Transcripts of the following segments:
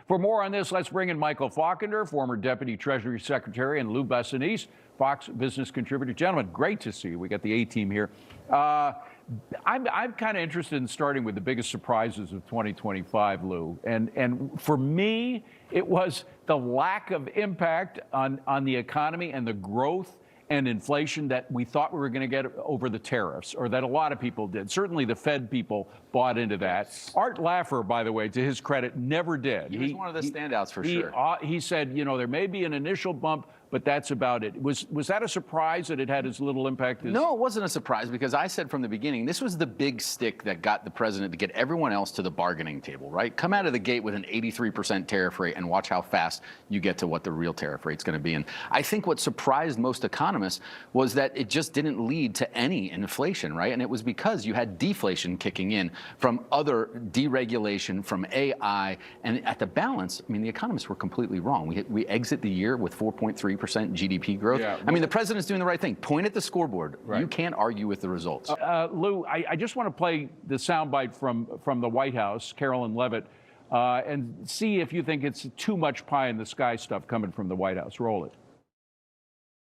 For more on this, let's bring in Michael Faulander, former Deputy Treasury Secretary, and Lou Basenese, Fox Business contributor. Gentlemen, great to see you. We got the A-team here. I'm kind of interested in starting with the biggest surprises of 2025, Lou. And for me, it was the lack of impact on the economy and the growth and inflation that we thought we were going to get over the tariffs, or that a lot of people did. Certainly the Fed people bought into that. Art Laffer, by the way, to his credit, never did. He was one of the standouts for sure. He said, you know, there may be an initial bump, but that's about it. Was that a surprise that it had as little impact as... No, it wasn't a surprise, because I said from the beginning, this was the big stick that got the president to get everyone else to the bargaining table, right? Come out of the gate with an 83% tariff rate and watch how fast you get to what the real tariff rate's going to be. And I think what surprised most economists was that it just didn't lead to any inflation, right? And it was because you had deflation kicking in from other deregulation, from AI, and at the balance, I mean, the economists were completely wrong. We exit the year with 4.3% GDP growth. Yeah. I mean, the president's doing the right thing. Point at the scoreboard. Right. You can't argue with the results. Lou, I just want to play the soundbite from the White House, Carolyn Levitt, and see if you think it's too much pie in the sky stuff coming from the White House. Roll it.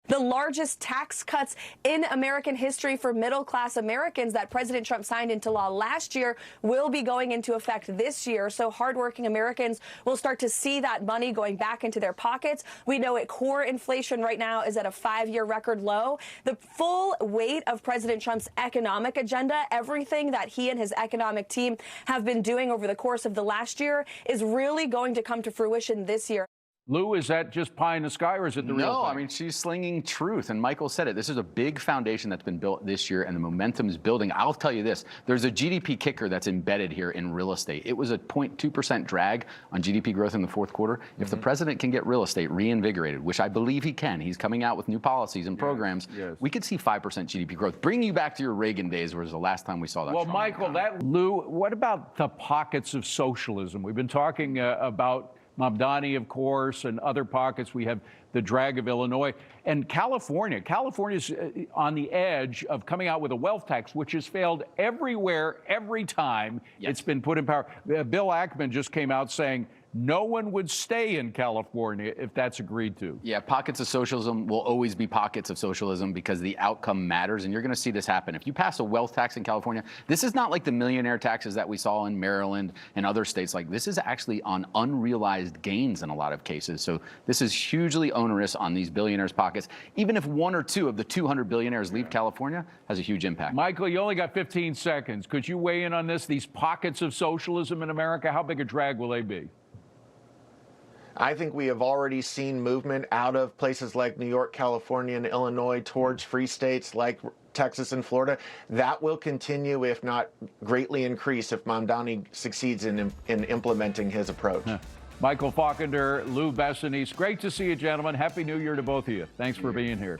The largest tax cuts in American history for middle-class Americans that President Trump signed into law last year will be going into effect this year. So hardworking Americans will start to see that money going back into their pockets. We know core inflation right now is at a 5-year record low. The full weight of President Trump's economic agenda, everything that he and his economic team have been doing over the course of the last year, is really going to come to fruition this year. Lou, is that just pie in the sky, or is it the real thing? No, I mean, she's slinging truth. And Michael said it. This is a big foundation that's been built this year, and the momentum is building. I'll tell you this. There's a GDP kicker that's embedded here in real estate. It was a 0.2% drag on GDP growth in the fourth quarter. If the president can get real estate reinvigorated, which I believe he can, he's coming out with new policies and programs, we could see 5% GDP growth. Bringing you back to your Reagan days, was the last time we saw that. Well, Michael, Lou, what about the pockets of socialism? We've been talking about Mamdani, of course, and other pockets. We have the drag of Illinois and California. California's on the edge of coming out with a wealth tax, which has failed everywhere, every time it's been put in power. Bill Ackman just came out saying no one would stay in California if that's agreed to. Yeah, pockets of socialism will always be pockets of socialism because the outcome matters, and you're going to see this happen. If you pass a wealth tax in California, this is not like the millionaire taxes that we saw in Maryland and other states. Like, this is actually on unrealized gains in a lot of cases. So this is hugely onerous on these billionaires' pockets. Even if one or two of the 200 billionaires leave California, has a huge impact. Michael, you only got 15 seconds. Could you weigh in on this? These pockets of socialism in America, how big a drag will they be? I think we have already seen movement out of places like New York, California, and Illinois towards free states like Texas and Florida. That will continue, if not greatly increase, if Mamdani succeeds in implementing his approach. Michael Faulander, Lou Basenese, great to see you, gentlemen. Happy New Year to both of you. Thanks for being here.